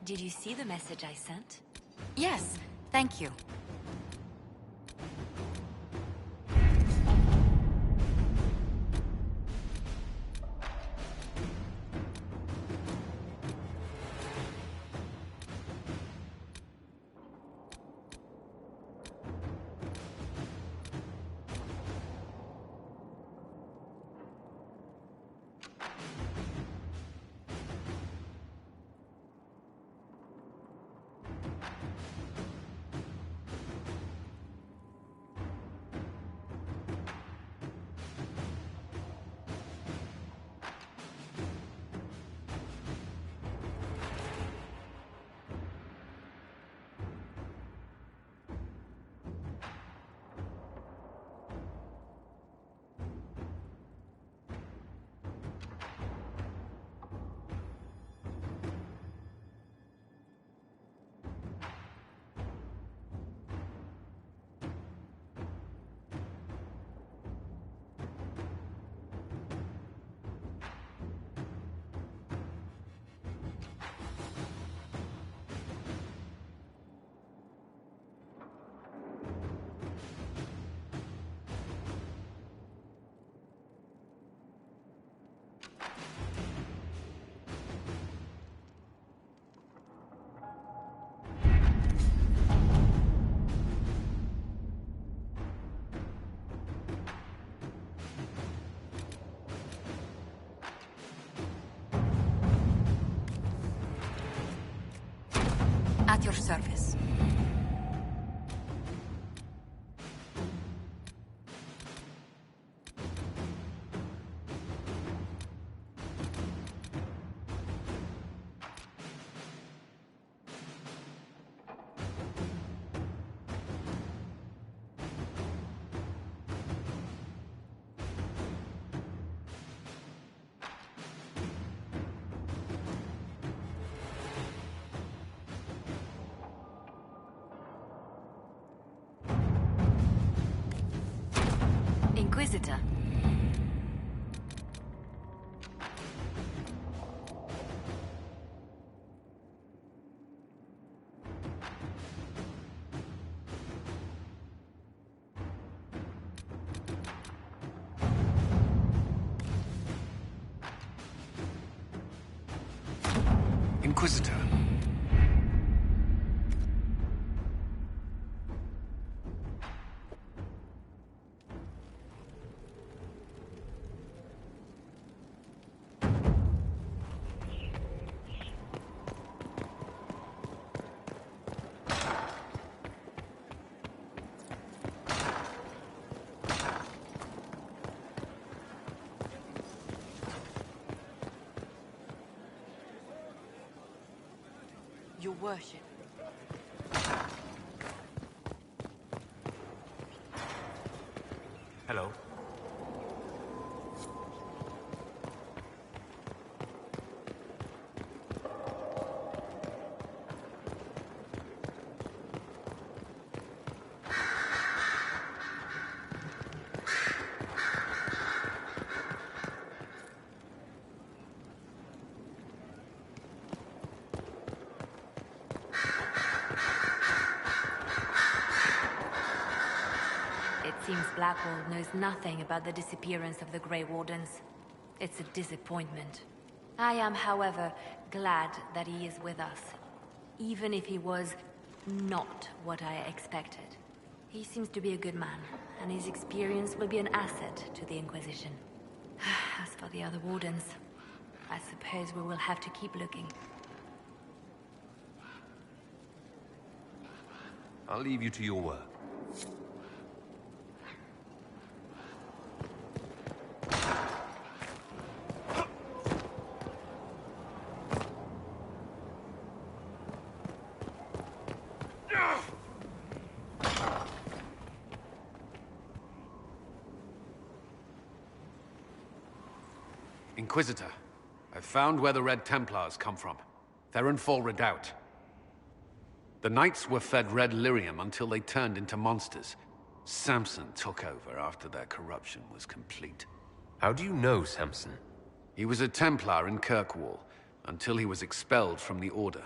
Did you see the message I sent? Yes, thank you. At your service. Inquisitor. Inquisitor. Your worship. Hello. It seems Blackwall knows nothing about the disappearance of the Grey Wardens. It's a disappointment. I am, however, glad that he is with us, even if he was not what I expected. He seems to be a good man, and his experience will be an asset to the Inquisition. As for the other Wardens, I suppose we will have to keep looking. I'll leave you to your work. Inquisitor, I've found where the Red Templars come from. They're in Fall Redoubt. The Knights were fed red lyrium until they turned into monsters. Samson took over after their corruption was complete. How do you know Samson? He was a Templar in Kirkwall, until he was expelled from the Order.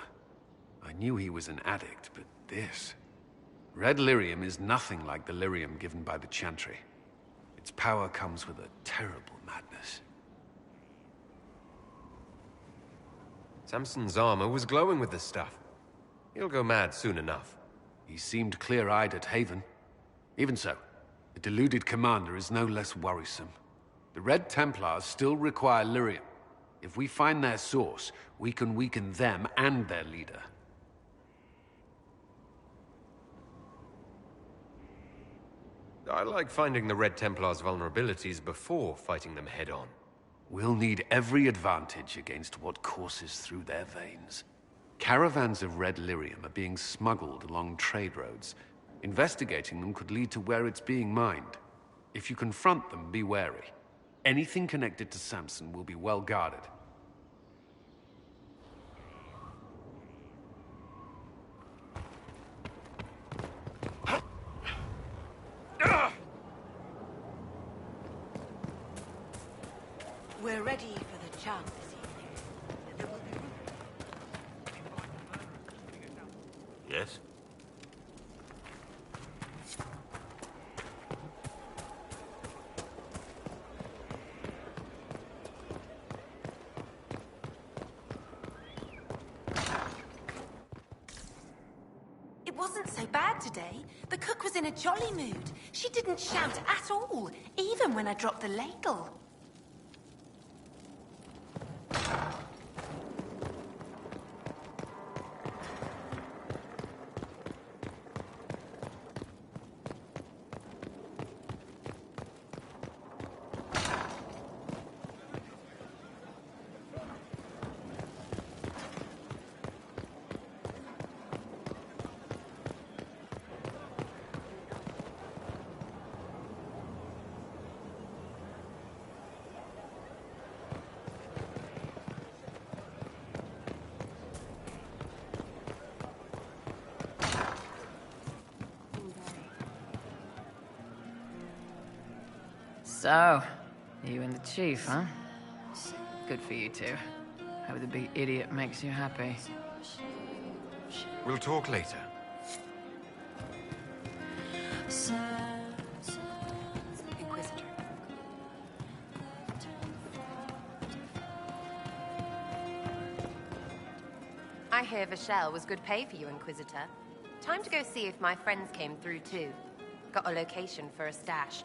I knew he was an addict, but this... Red lyrium is nothing like the lyrium given by the Chantry. Its power comes with a terrible madness. Samson's armor was glowing with this stuff. He'll go mad soon enough. He seemed clear-eyed at Haven. Even so, the deluded commander is no less worrisome. The Red Templars still require lyrium. If we find their source, we can weaken them and their leader. I like finding the Red Templars' vulnerabilities before fighting them head-on. We'll need every advantage against what courses through their veins. Caravans of red lyrium are being smuggled along trade roads. Investigating them could lead to where it's being mined. If you confront them, be wary. Anything connected to Samson will be well guarded. We're ready for the chant this evening. There will be room. Yes? It wasn't so bad today. The cook was in a jolly mood. She didn't shout at all, even when I dropped the ladle. So, you and the chief, huh? Good for you two. Hope the big idiot makes you happy. We'll talk later. Inquisitor. I hear Vashel was good pay for you, Inquisitor. Time to go see if my friends came through too. Got a location for a stash.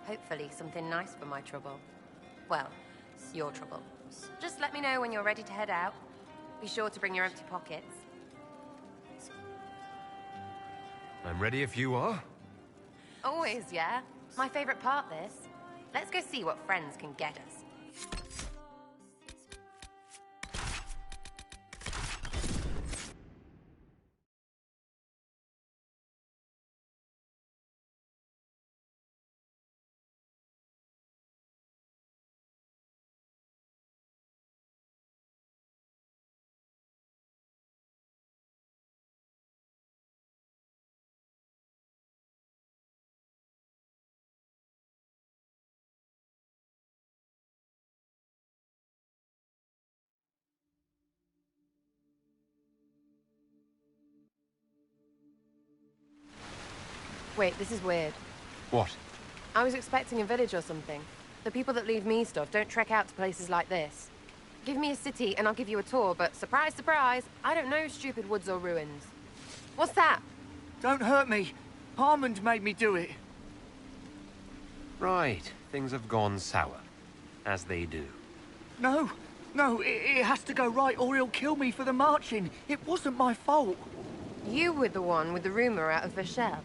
Hopefully something nice for my trouble. Well, your trouble. Just let me know when you're ready to head out. Be sure to bring your empty pockets. I'm ready if you are. Always, yeah? My favorite part, this. Let's go see what friends can get us. Wait, this is weird. What? I was expecting a village or something. The people that leave me stuff don't trek out to places like this. Give me a city and I'll give you a tour, but surprise, surprise, I don't know stupid woods or ruins. What's that? Don't hurt me. Harmond made me do it. Right. Things have gone sour. As they do. No, it has to go right or he'll kill me for the marching. It wasn't my fault. You were the one with the rumor out of Vashel.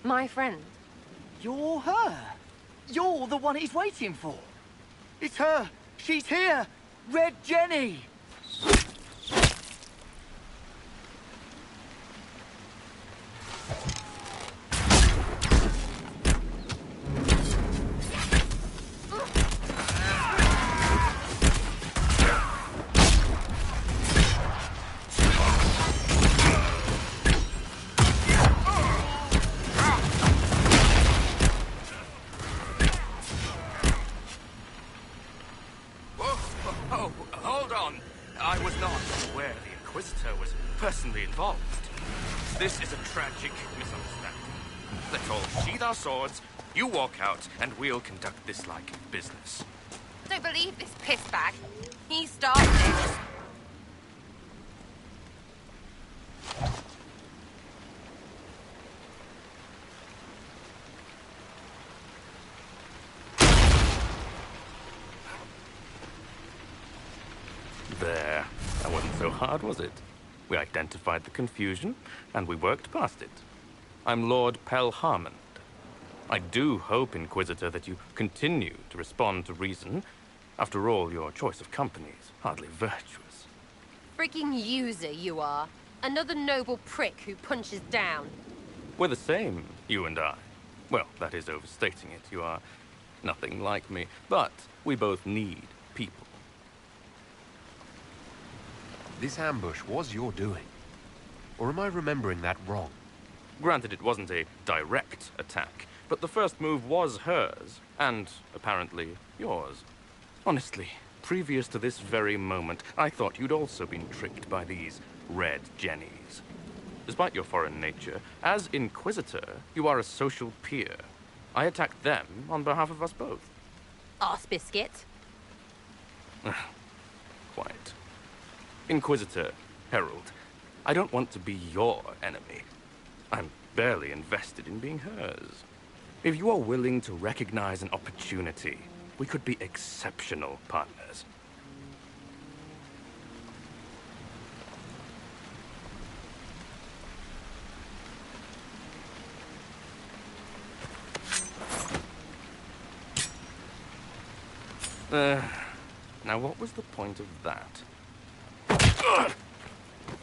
My friend. You're her. You're the one he's waiting for. It's her. She's here. Red Jenny. Oh, hold on. personally involved. This is a tragic misunderstanding. Let's all sheathe our swords, you walk out, and we'll conduct this like business. Don't believe this pissbag. He started it. There. That wasn't so hard, was it? We identified the confusion, and we worked past it. I'm Lord Pelharmond. I do hope, Inquisitor, that you continue to respond to reason. After all, your choice of company is hardly virtuous. Freaking user, you are. Another noble prick who punches down. We're the same, you and I. Well, that is overstating it. You are nothing like me. But we both need people. This ambush was your doing. Or am I remembering that wrong? Granted, it wasn't a direct attack, but the first move was hers, and apparently yours. Honestly, previous to this very moment, I thought you'd also been tricked by these red jennies. Despite your foreign nature, as Inquisitor, you are a social peer. I attacked them on behalf of us both. Arse biscuit. Quiet. Inquisitor, Herald, I don't want to be your enemy. I'm barely invested in being hers. If you are willing to recognize an opportunity, we could be exceptional partners. Now what was the point of that?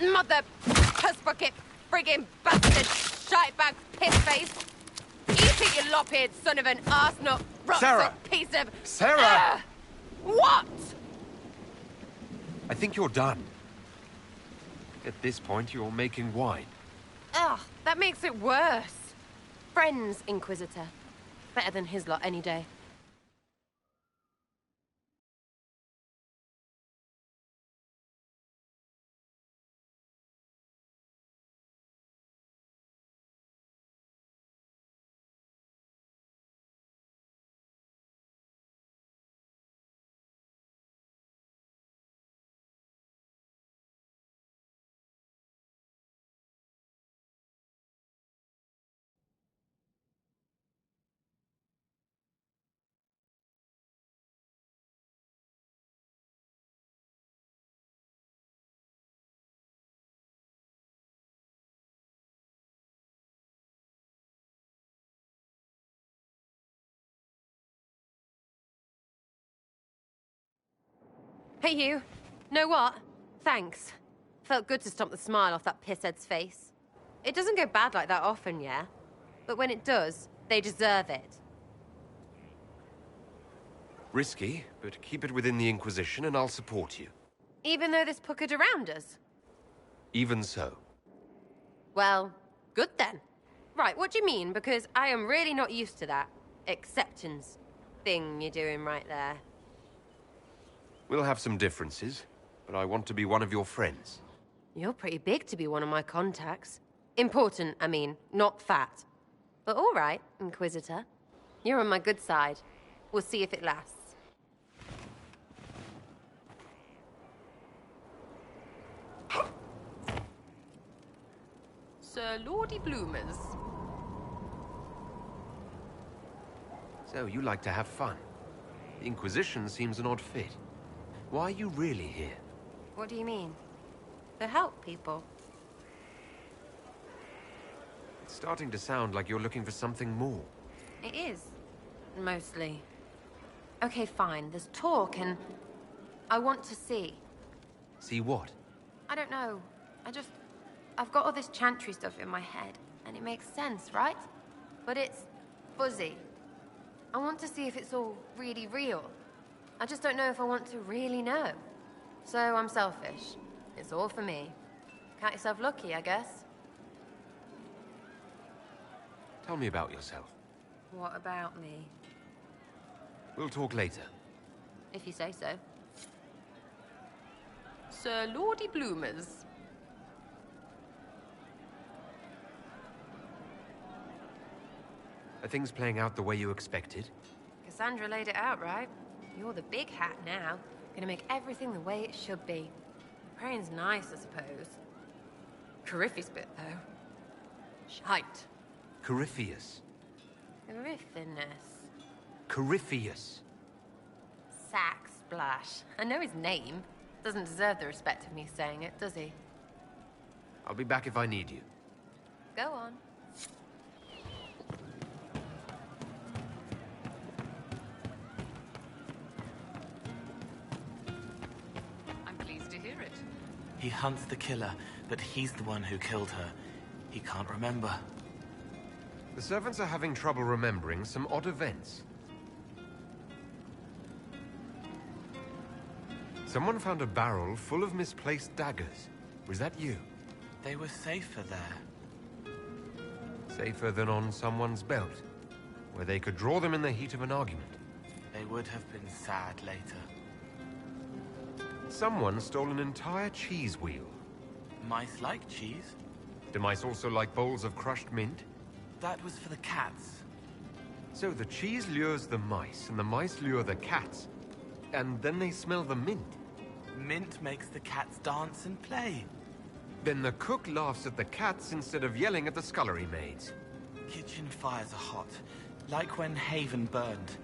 Mother puss bucket, friggin' bastard, shitebag, piss-face. Eat it, you lop-eared son of an arsenal, Sarah! piece of... Sarah! What? I think you're done. At this point, you're making wine. Ugh, that makes it worse. Friends, Inquisitor. Better than his lot any day. Hey, you. Know what? Thanks. Felt good to stomp the smile off that pisshead's face. It doesn't go bad like that often, yeah? But when it does, they deserve it. Risky, but keep it within the Inquisition and I'll support you. Even though this puckered around us? Even so. Well, good then. Right, what do you mean? Because I am really not used to that acceptance thing you're doing right there. We'll have some differences, but I want to be one of your friends. You're pretty big to be one of my contacts. Important, I mean, not fat. But all right, Inquisitor. You're on my good side. We'll see if it lasts. Sir Lordy Bloomers. So, you like to have fun. The Inquisition seems an odd fit. Why are you really here? What do you mean? To help people. It's starting to sound like you're looking for something more. It is. Mostly. Okay, fine. There's talk and... I want to see. See what? I don't know. I've got all this chantry stuff in my head, and it makes sense, right? But it's fuzzy. I want to see if it's all really real. I just don't know if I want to really know. So I'm selfish. It's all for me. Count yourself lucky, I guess. Tell me about yourself. What about me? We'll talk later. If you say so. Sir Lordy Bloomers. Are things playing out the way you expected? Cassandra laid it out, right? You're the big hat now. Gonna make everything the way it should be. Praying's nice, I suppose. Corypheus bit, though. Shite. Corypheus. Corypheus. Corypheus. Sack Splash. I know his name. Doesn't deserve the respect of me saying it, does he? I'll be back if I need you. Go on. I'm pleased to hear it. He hunts the killer, but he's the one who killed her. He can't remember. The servants are having trouble remembering some odd events. Someone found a barrel full of misplaced daggers. Was that you? They were safer there. Safer than on someone's belt, where they could draw them in the heat of an argument. They would have been sad later. Someone stole an entire cheese wheel. Mice like cheese. Do mice also like bowls of crushed mint? That was for the cats. So the cheese lures the mice, and the mice lure the cats. And then they smell the mint. Mint makes the cats dance and play. Then the cook laughs at the cats instead of yelling at the scullery maids. Kitchen fires are hot, like when Haven burned.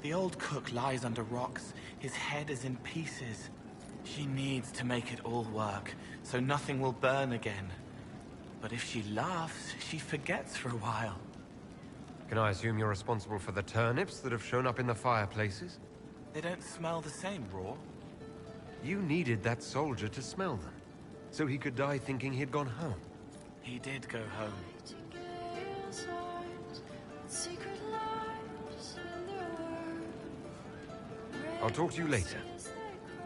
The old cook lies under rocks. His head is in pieces. She needs to make it all work, so nothing will burn again. But if she laughs, she forgets for a while. Can I assume you're responsible for the turnips that have shown up in the fireplaces? They don't smell the same raw. You needed that soldier to smell them, so he could die thinking he'd gone home. He did go home. I'll talk to you later.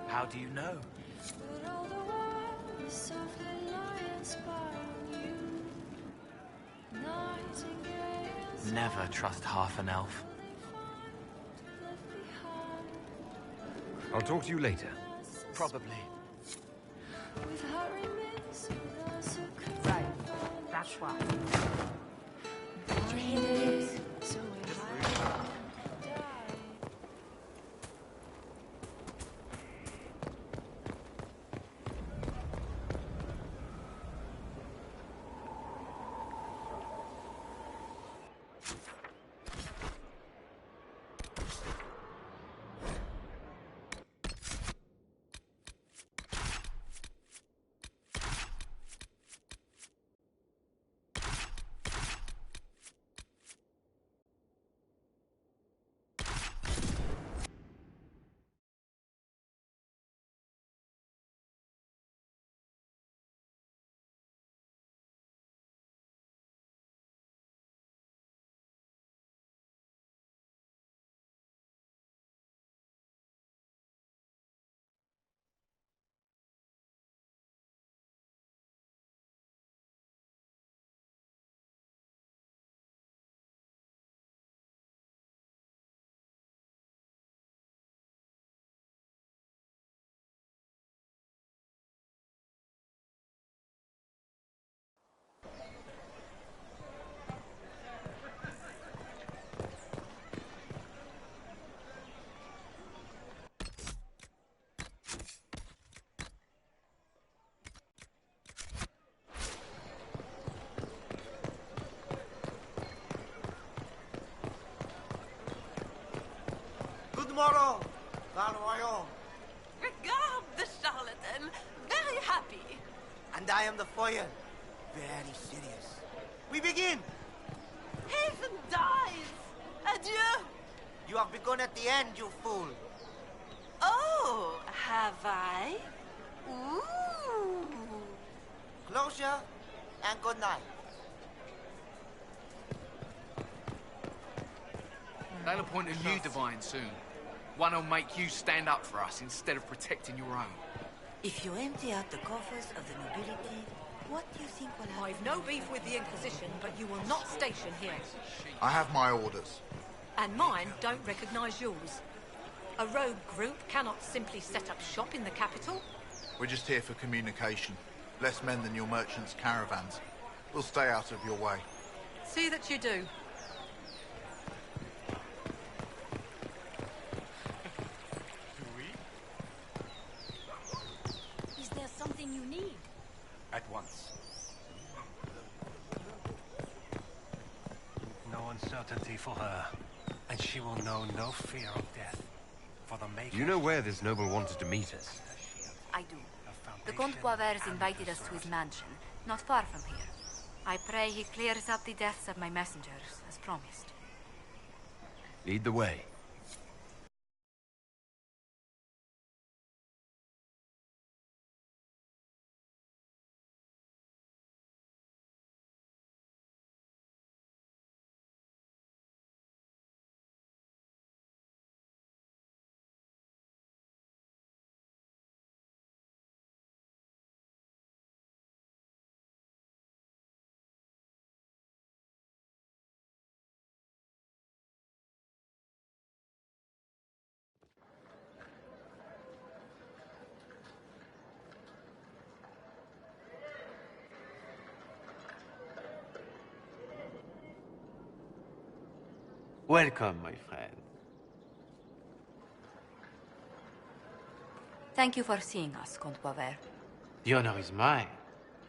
How do you know? Never trust half an elf. I'll talk to you later. Probably. Right. That's why. Tomorrow, Valroyon. Regard the charlatan. Very happy. And I am the foil. Very serious. We begin. Haven dies. Adieu. You have begun at the end, you fool. Oh, have I? Ooh. Closure and good night. They'll appoint a new divine soon. One who'll make you stand up for us instead of protecting your own. If you empty out the coffers of the nobility, what do you think will happen? I've no beef with the Inquisition, but you will not station here. I have my orders. And mine don't recognize yours. A rogue group cannot simply set up shop in the capital. We're just here for communication. Less men than your merchants' caravans. We'll stay out of your way. See that you do. certainty for her, and she will know no fear of death. For the maker... Do you know where this noble wanted to meet us? I do. The Comte Poiver's invited us to his mansion, not far from here. I pray he clears up the deaths of my messengers, as promised. Lead the way. Welcome, my friend. Thank you for seeing us, Comte Poiver. The honor is mine.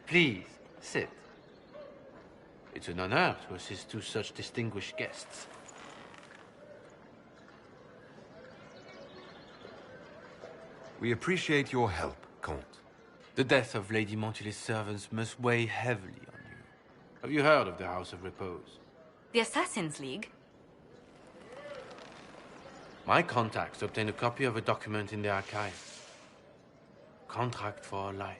Please, sit. It's an honor to assist two such distinguished guests. We appreciate your help, Comte. The death of Lady Montily's servants must weigh heavily on you. Have you heard of the House of Repose? The Assassin's League? My contacts obtained a copy of a document in the archives. Contract for life.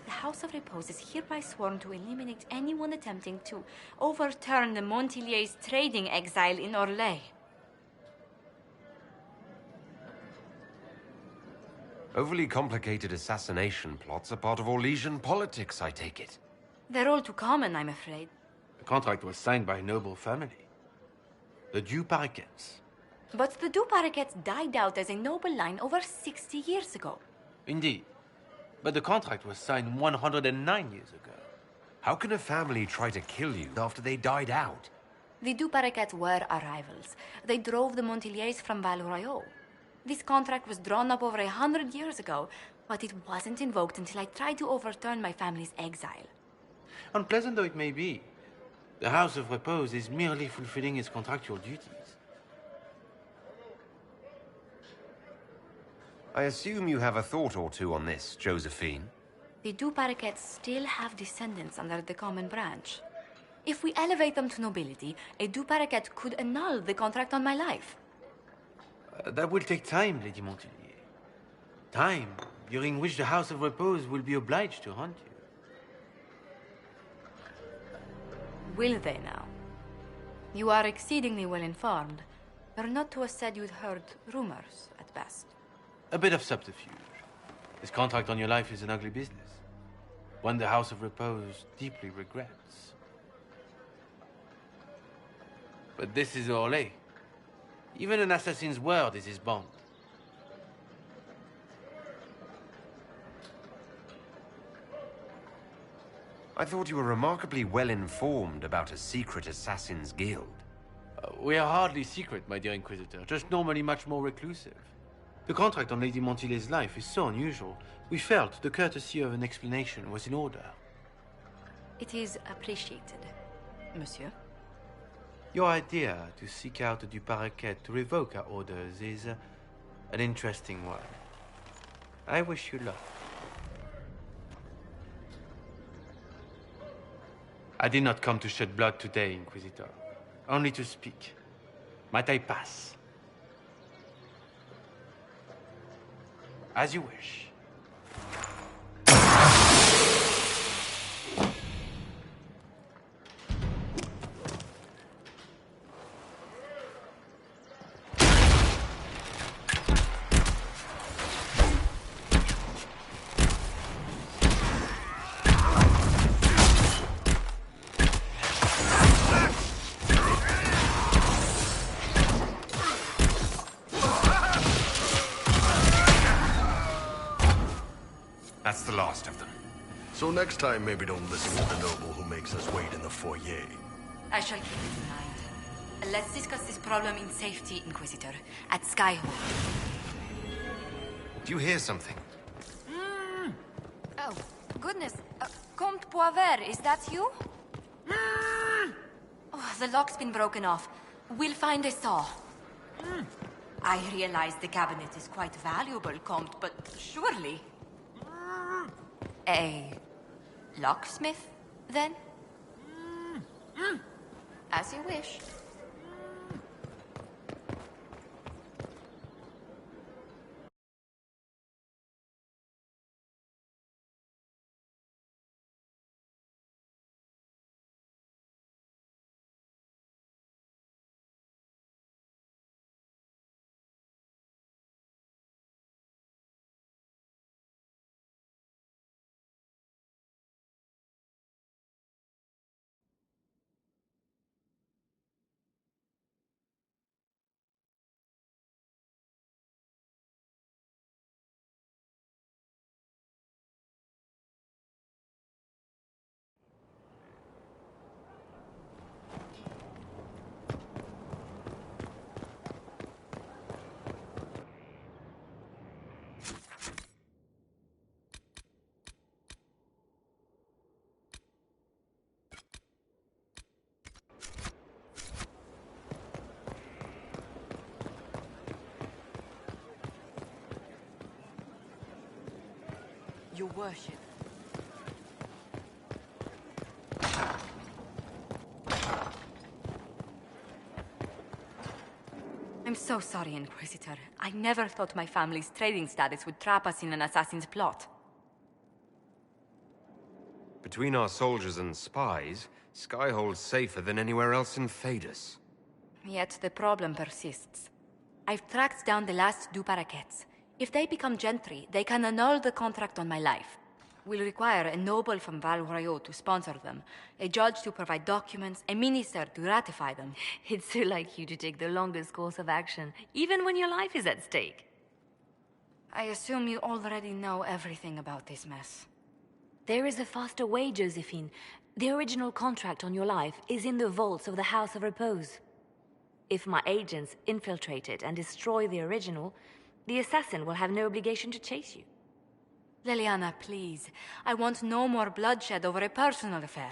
The House of Repose is hereby sworn to eliminate anyone attempting to overturn the Montily's trading exile in Orlais. Overly complicated assassination plots are part of Orlesian politics, I take it. They're all too common, I'm afraid. The contract was signed by a noble family. The Du Paraquets. But the Du Paraquets died out as a noble line over 60 years ago. Indeed. But the contract was signed 109 years ago. How can a family try to kill you after they died out? The Du Paraquets were our rivals. They drove the Montilyes from Val Royaux. This contract was drawn up over 100 years ago, but it wasn't invoked until I tried to overturn my family's exile. Unpleasant though it may be, the House of Repose is merely fulfilling its contractual duties. I assume you have a thought or two on this, Josephine. The Du Paraquets still have descendants under the common branch. If we elevate them to nobility, a Du Paraquet could annul the contract on my life. That will take time, Lady Montilyet. Time during which the House of Repose will be obliged to hunt you. Will they now? You are exceedingly well informed. You're not to have said you'd heard rumors, at best. A bit of subterfuge. This contract on your life is an ugly business. One the House of Repose deeply regrets. But this is Orlais. Even an assassin's word is his bond. I thought you were remarkably well informed about a secret assassin's guild. We are hardly secret, my dear Inquisitor, just normally much more reclusive. The contract on Lady Montily's life is so unusual, we felt the courtesy of an explanation was in order. It is appreciated, monsieur. Your idea to seek out the Du Paraquet to revoke our orders is an interesting one. I wish you luck. I did not come to shed blood today, Inquisitor. Only to speak. Might I pass? As you wish. That's the last of them. So next time, maybe don't listen to the noble who makes us wait in the foyer. I shall keep it in mind. Let's discuss this problem in safety, Inquisitor, at Skyhawk. Do you hear something? Oh, Goodness, Comte Poivert, is that you? Oh, the lock's been broken off. We'll find a saw. I realize the cabinet is quite valuable, Comte, but surely... A locksmith, then? As you wish. Your worship. I'm so sorry, Inquisitor. I never thought my family's trading status would trap us in an assassin's plot. Between our soldiers and spies, Skyhold's safer than anywhere else in Thedas. Yet the problem persists. I've tracked down the last du Paraquets. If they become gentry, they can annul the contract on my life. We'll require a noble from Val Royeaux to sponsor them, a judge to provide documents, a minister to ratify them. It's so like you to take the longest course of action, even when your life is at stake. I assume you already know everything about this mess. There is a faster way, Josephine. The original contract on your life is in the vaults of the House of Repose. If my agents infiltrate it and destroy the original, the assassin will have no obligation to chase you. Leliana, please. I want no more bloodshed over a personal affair.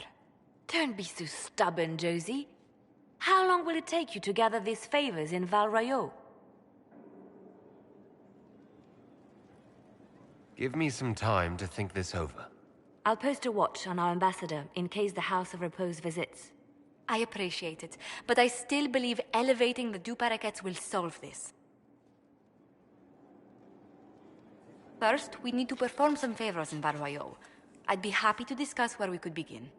Don't be so stubborn, Josie. How long will it take you to gather these favors in Val Royeaux? Give me some time to think this over. I'll post a watch on our ambassador in case the House of Repose visits. I appreciate it, but I still believe elevating the du Paraquets will solve this. First, we need to perform some favors in Val Royeaux. I'd be happy to discuss where we could begin.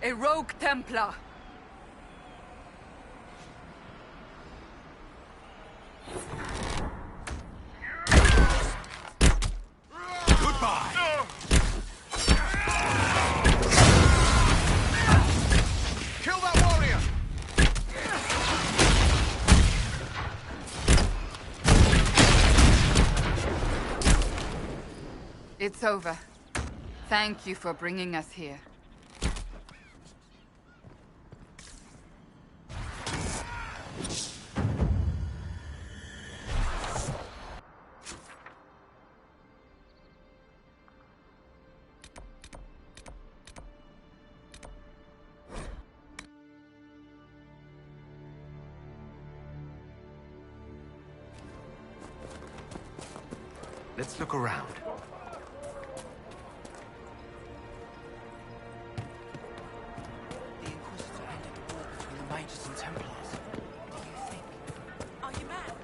A rogue Templar. Goodbye! Kill that warrior! It's over. Thank you for bringing us here. Let's look around. The Inquisitor ended the war between the Mages and Templars. What do you think? Are you mad?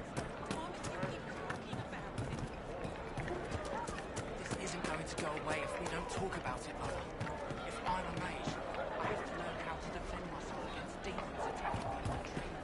This isn't going to go away if we don't talk about it, Mother. If I'm a mage, I have to learn how to defend myself against demons attacking one of my trainers.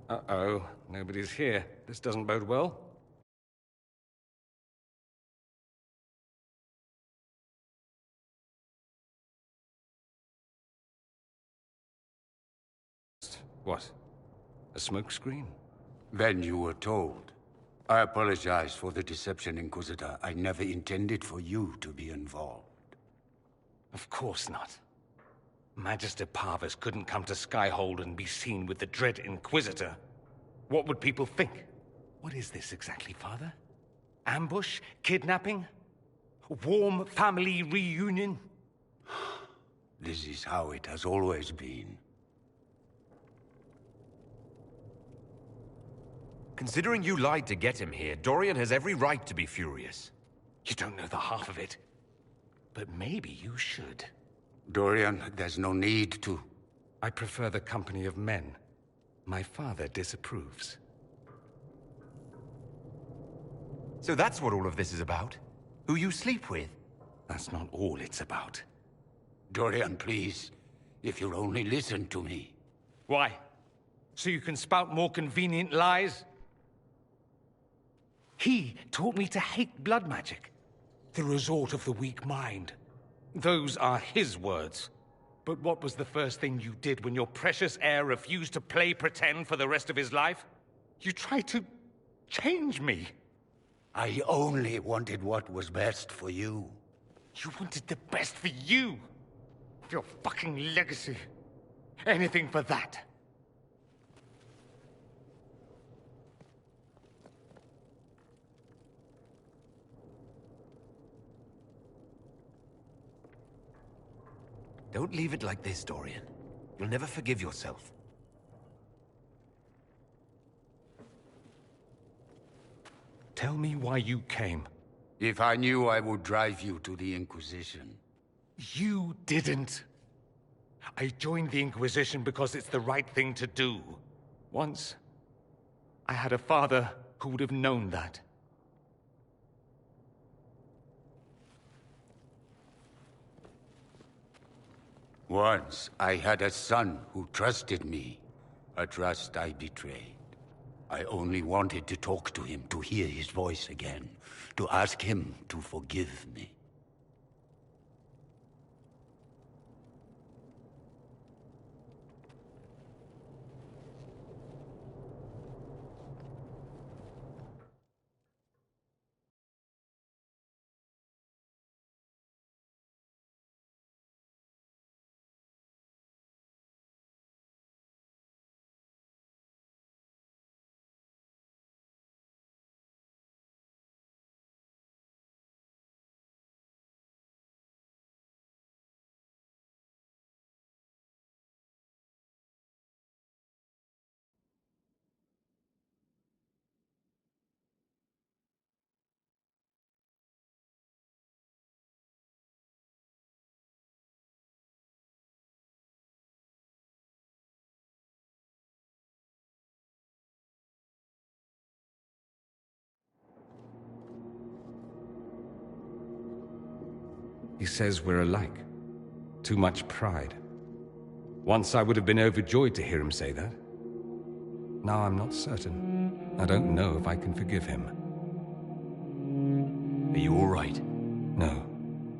Uh-oh, nobody's here. This doesn't bode well. What? A smokescreen? Then you were told. I apologize for the deception, Inquisitor. I never intended for you to be involved. Of course not. Magister Parvis couldn't come to Skyhold and be seen with the Dread Inquisitor. What would people think? What is this exactly, Father? Ambush? Kidnapping? Warm family reunion? This is how it has always been. Considering you lied to get him here, Dorian has every right to be furious. You don't know the half of it. But maybe you should. Dorian, there's no need to. I prefer the company of men. My father disapproves. So that's what all of this is about? Who you sleep with? That's not all it's about. Dorian, please. If you'll only listen to me. Why? So you can spout more convenient lies? He taught me to hate blood magic. The resort of the weak mind. Those are his words. But what was the first thing you did when your precious heir refused to play pretend for the rest of his life? You tried to change me. I only wanted what was best for you. You wanted the best for you. Your fucking legacy. Anything for that. Don't leave it like this, Dorian. You'll never forgive yourself. Tell me why you came. If I knew, I would drive you to the Inquisition. You didn't. I joined the Inquisition because it's the right thing to do. Once, I had a father who would have known that. Once, I had a son who trusted me. A trust I betrayed. I only wanted to talk to him, to hear his voice again, to ask him to forgive me. He says we're alike. Too much pride. Once I would have been overjoyed to hear him say that. Now I'm not certain. I don't know if I can forgive him. Are you all right? No,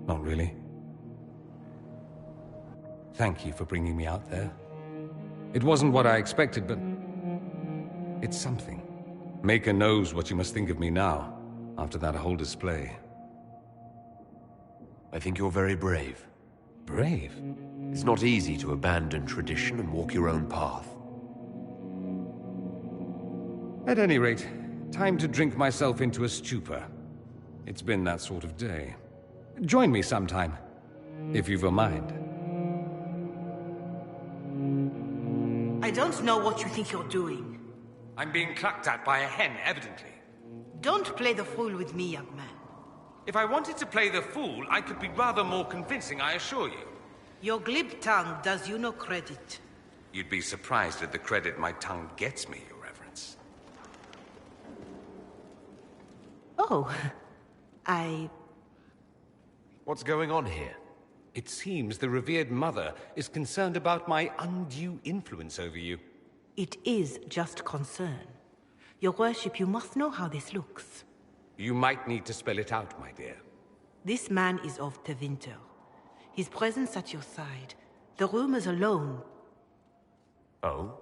not really. Thank you for bringing me out there. It wasn't what I expected, but it's something. Maker knows what you must think of me now, after that whole display. I think you're very brave. Brave? It's not easy to abandon tradition and walk your own path. At any rate, time to drink myself into a stupor. It's been that sort of day. Join me sometime, if you've a mind. I don't know what you think you're doing. I'm being clucked at by a hen, evidently. Don't play the fool with me, young man. If I wanted to play the fool, I could be rather more convincing, I assure you. Your glib tongue does you no credit. You'd be surprised at the credit my tongue gets me, Your Reverence. Oh, What's going on here? It seems the revered mother is concerned about my undue influence over you. It is just concern. Your worship, you must know how this looks. You might need to spell it out, my dear. This man is of Tevinter. His presence at your side, the rumors alone. Oh?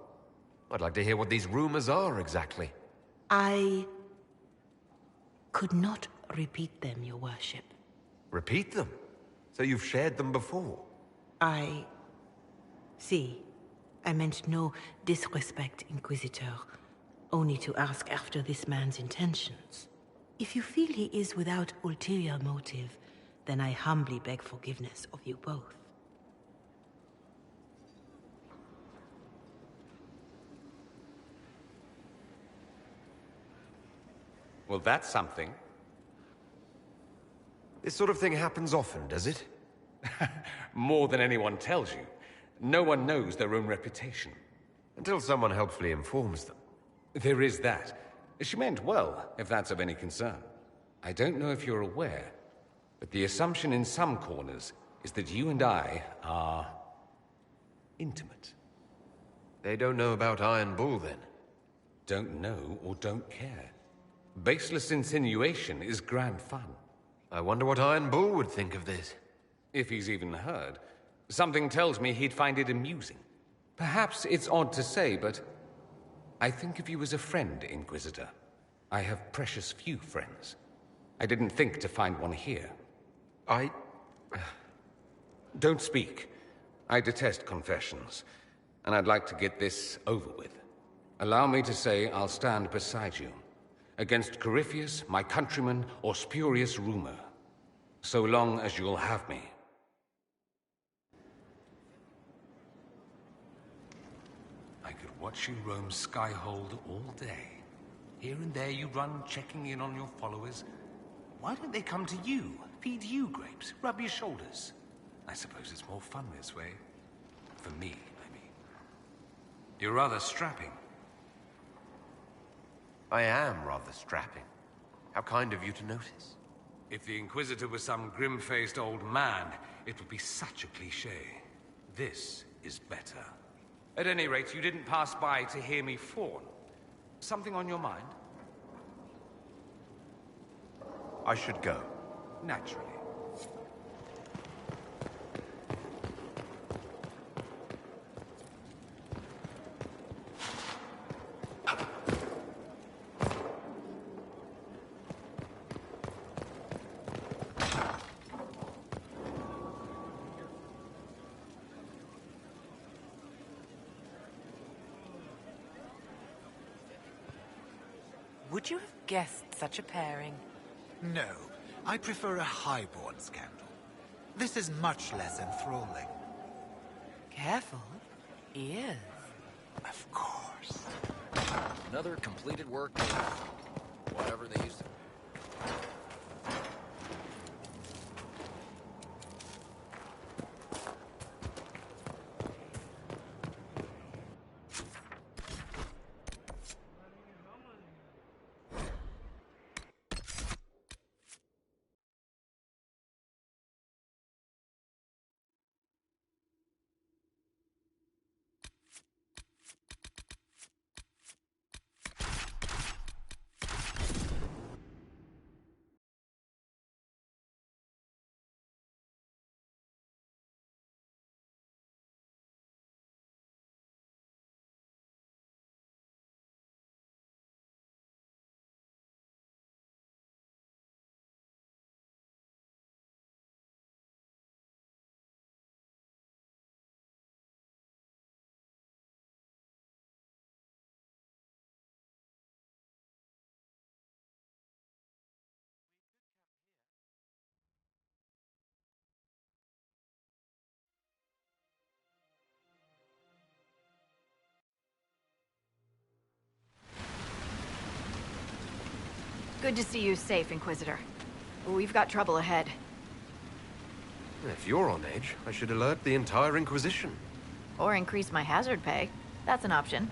I'd like to hear what these rumors are exactly. I could not repeat them, your worship. Repeat them? So you've shared them before? See, I meant no disrespect, Inquisitor. Only to ask after this man's intentions. If you feel he is without ulterior motive, then I humbly beg forgiveness of you both. Well, that's something. This sort of thing happens often, does it? More than anyone tells you. No one knows their own reputation. Until someone helpfully informs them. There is that. She meant well, if that's of any concern. I don't know if you're aware, but the assumption in some corners is that you and I are intimate. They don't know about Iron Bull, then? Don't know or don't care. Baseless insinuation is grand fun. I wonder what Iron Bull would think of this. If he's even heard. Something tells me he'd find it amusing. Perhaps it's odd to say, but I think of you as a friend, Inquisitor. I have precious few friends. I didn't think to find one here. Don't speak. I detest confessions, and I'd like to get this over with. Allow me to say I'll stand beside you, against Corypheus, my countryman, or spurious rumor, so long as you'll have me. I could watch you roam Skyhold all day. Here and there you run, checking in on your followers. Why don't they come to you, feed you grapes, rub your shoulders? I suppose it's more fun this way. For me, I mean. You're rather strapping. I am rather strapping. How kind of you to notice. If the Inquisitor was some grim-faced old man, it would be such a cliché. This is better. At any rate, you didn't pass by to hear me fawn. Something on your mind? I should go. Naturally. Would you have guessed such a pairing? No, I prefer a highborn scandal. This is much less enthralling. Careful. Ears. Of course. Another completed work of whatever they used to Good to see you safe, Inquisitor. We've got trouble ahead. If you're on edge, I should alert the entire Inquisition. Or increase my hazard pay. That's an option.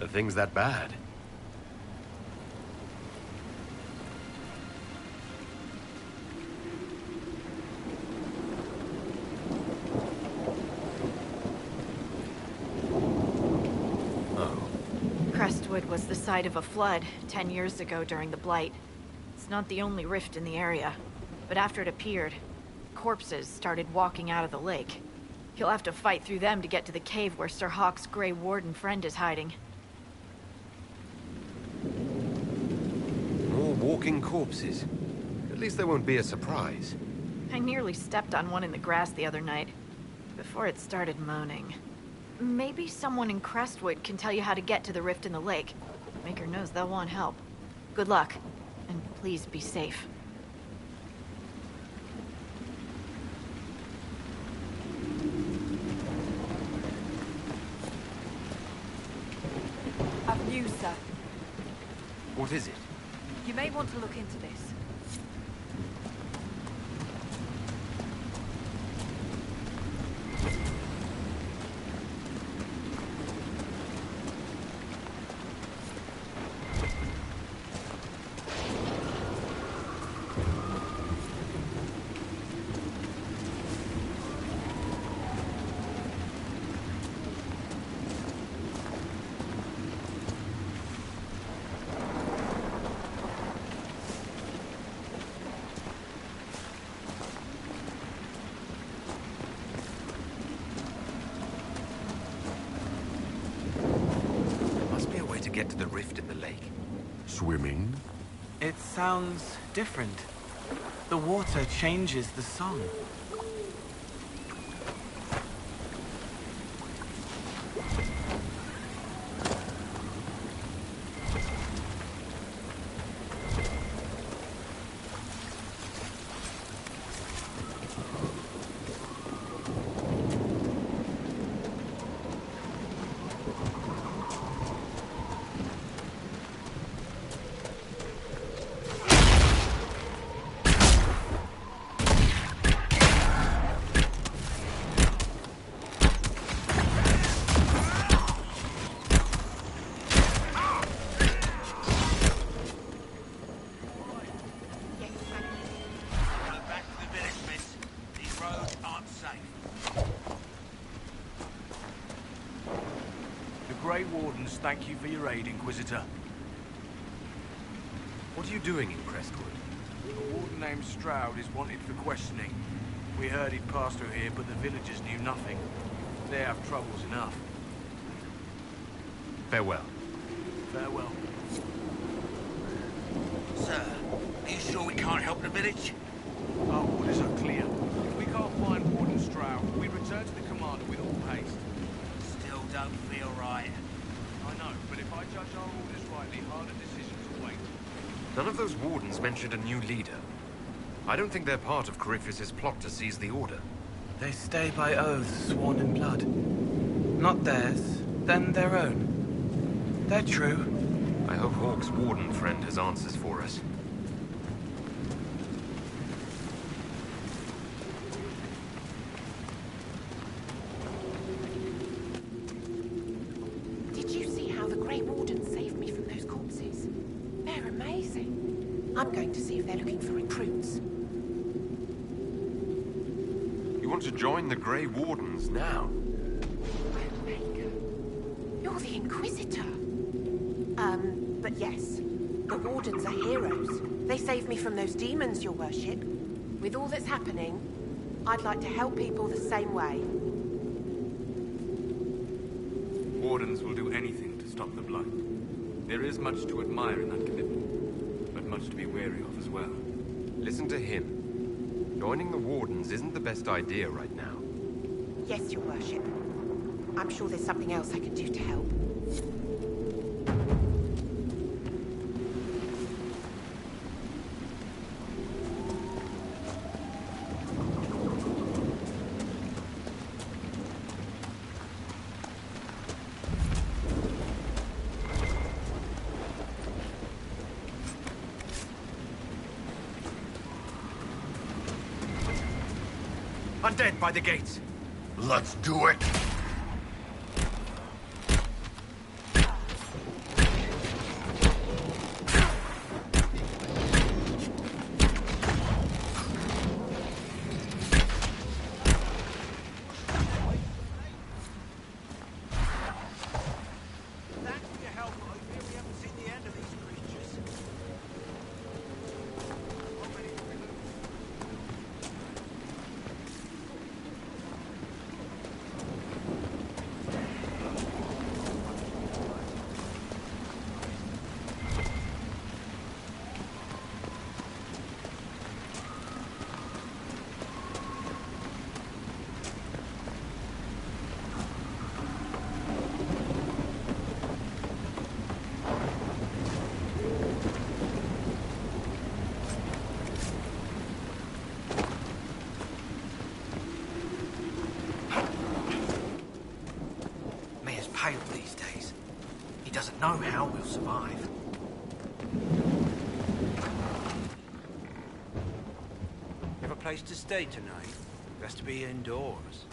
The thing's that bad. Crestwood was the site of a flood 10 years ago during the Blight. It's not the only rift in the area, but after it appeared, corpses started walking out of the lake. You'll have to fight through them to get to the cave where Sir Hawke's Grey Warden friend is hiding. More walking corpses. At least there won't be a surprise. I nearly stepped on one in the grass the other night, before it started moaning. Maybe someone in Crestwood can tell you how to get to the rift in the lake. Maker knows they'll want help. Good luck, and please be safe. Of news, sir. What is it? You may want to look into this. Get to the rift in the lake. Swimming? It sounds different. The water changes the song. Grey Wardens, thank you for your aid, Inquisitor. What are you doing in Crestwood? A warden named Stroud is wanted for questioning. We heard he'd passed through here, but the villagers knew nothing. They have troubles enough. Farewell. Farewell. Sir, are you sure we can't help the village? Our orders are clear. If we can't find Warden Stroud, we return to the commander with all haste. Still don't feel right. I know, but if I judge our orders rightly, harder decisions await. None of those wardens mentioned a new leader. I don't think they're part of Corypheus's plot to seize the Order. They stay by oaths sworn in blood. Not theirs, then their own. They're true. I hope Hawke's warden friend has answers for us. Did you see how the Grey Warden saved me from those corpses? They're amazing. I'm going to see if they're looking for recruits. You want to join the Grey Wardens now? You're the Inquisitor. But yes, the Wardens are heroes. They saved me from those demons, your worship. With all that's happening, I'd like to help people the same way. Wardens will do anything to stop the Blight. There is much to admire in that commitment, but much to be wary of as well. Listen to him. Joining the Wardens isn't the best idea right now. Yes, your worship. I'm sure there's something else I can do to help. Undead by the gates. Let's do it. Pale these days. He doesn't know how we'll survive. Have a place to stay tonight? Best to be indoors.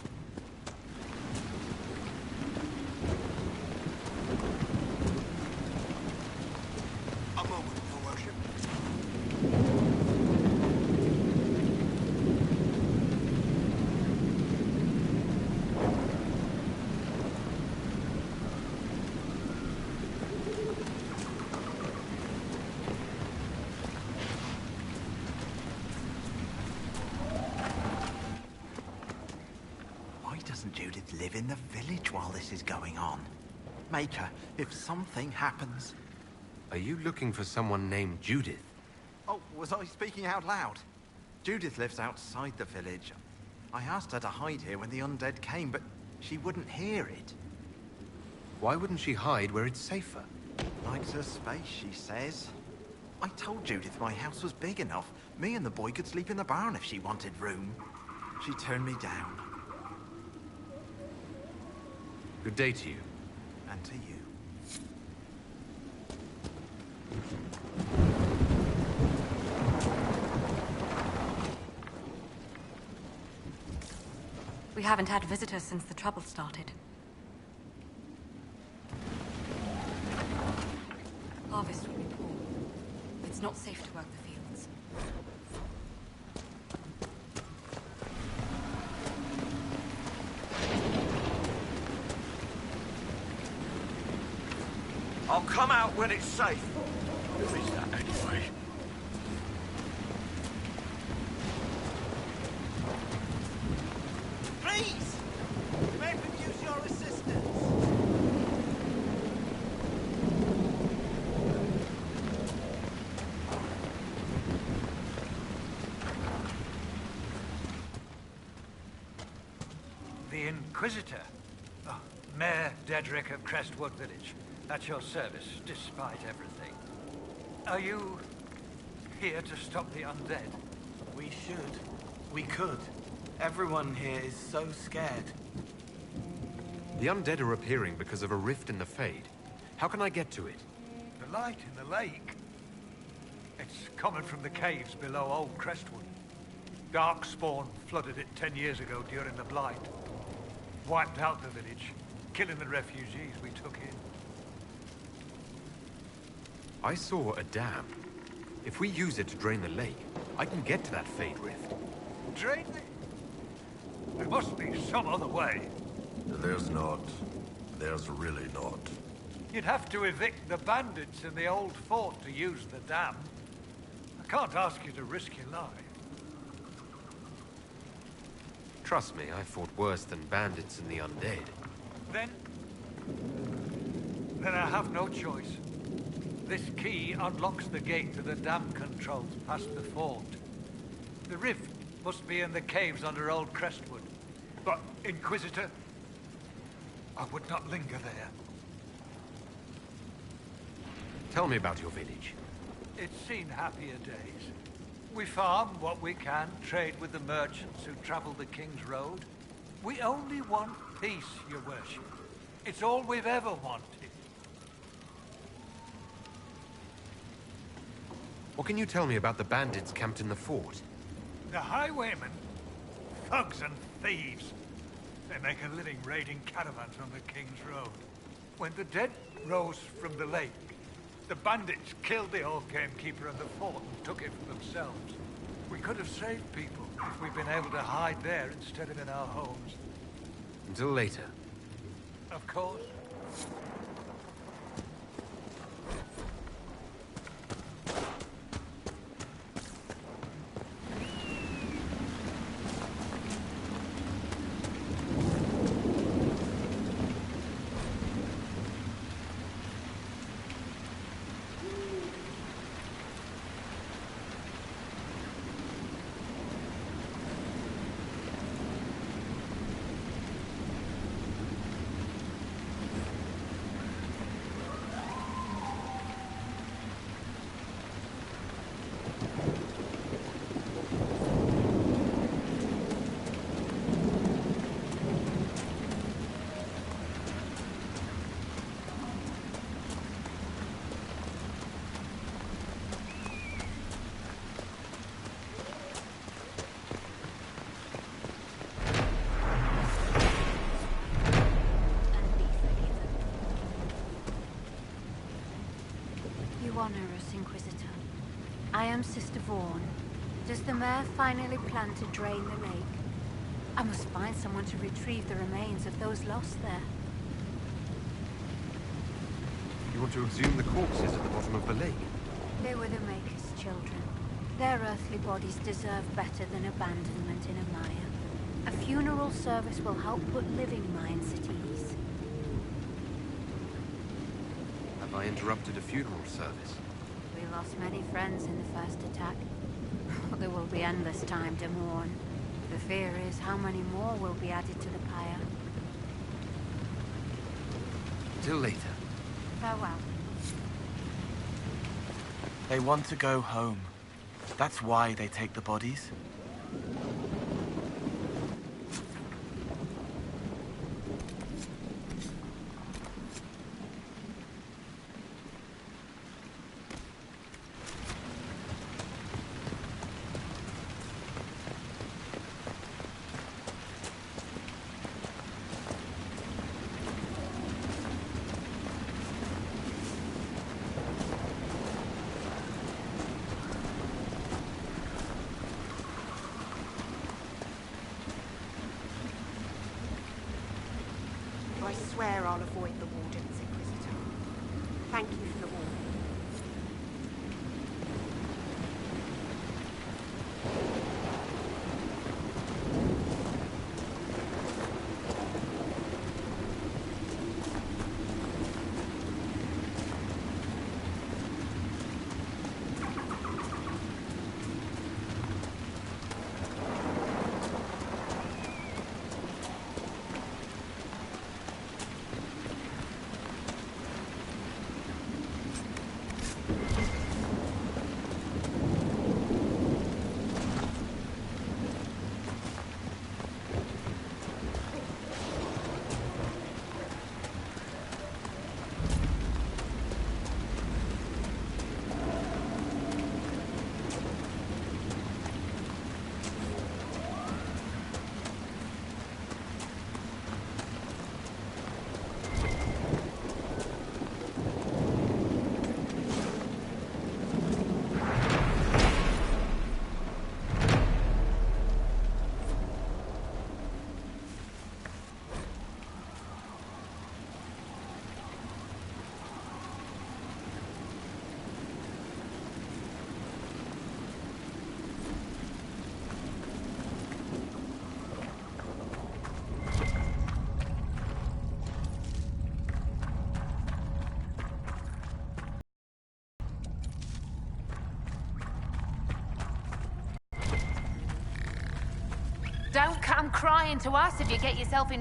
A moment, Your Worship. Judith live in the village while this is going on? Maker, if something happens... Are you looking for someone named Judith? Oh, was I speaking out loud? Judith lives outside the village. I asked her to hide here when the undead came, but she wouldn't hear it. Why wouldn't she hide where it's safer? Likes her space, she says. I told Judith my house was big enough. Me and the boy could sleep in the barn if she wanted room. She turned me down. Good day to you. And to you. We haven't had visitors since the trouble started. Harvest will be poor. It's not safe to work the fields. I'll come out when it's safe. Who is that anyway? Please! May I use your assistance? The Inquisitor. Oh, Mayor Dedrick of Crestwood Village. At your service, despite everything. Are you here to stop the undead? We should. We could. Everyone here is so scared. The undead are appearing because of a rift in the Fade. How can I get to it? The light in the lake. It's coming from the caves below Old Crestwood. Darkspawn flooded it 10 years ago during the Blight. Wiped out the village, killing the refugees we took in. I saw a dam. If we use it to drain the lake, I can get to that Fade rift. Drain it? There must be some other way. There's not. There's really not. You'd have to evict the bandits in the old fort to use the dam. I can't ask you to risk your life. Trust me, I fought worse than bandits and the undead. Then I have no choice. This key unlocks the gate to the dam controls past the fort. The rift must be in the caves under Old Crestwood. But, Inquisitor, I would not linger there. Tell me about your village. It's seen happier days. We farm what we can, trade with the merchants who travel the King's Road. We only want peace, Your Worship. It's all we've ever wanted. What can you tell me about the bandits camped in the fort? The highwaymen thugs and thieves. They make a living raiding caravans on the King's Road. When the dead rose from the lake, the bandits killed the old gamekeeper and the fort and took it for themselves. We could have saved people if we'd been able to hide there instead of in our homes. Until later. Of course. You honor us, Inquisitor. I am Sister Vaughn. Does the mayor finally plan to drain the lake? I must find someone to retrieve the remains of those lost there. You want to exhume the corpses at the bottom of the lake? They were the Maker's children. Their earthly bodies deserve better than abandonment in a mire. A funeral service will help put living minds at ease. Have I interrupted a funeral service? We lost many friends in the first attack. There will be endless time to mourn. The fear is how many more will be added to the pyre. Till later. Farewell. They want to go home. That's why they take the bodies. I swear I'll avoid the Wardens, Inquisitor. Thank you for the warning. Don't come crying to us if you get yourself in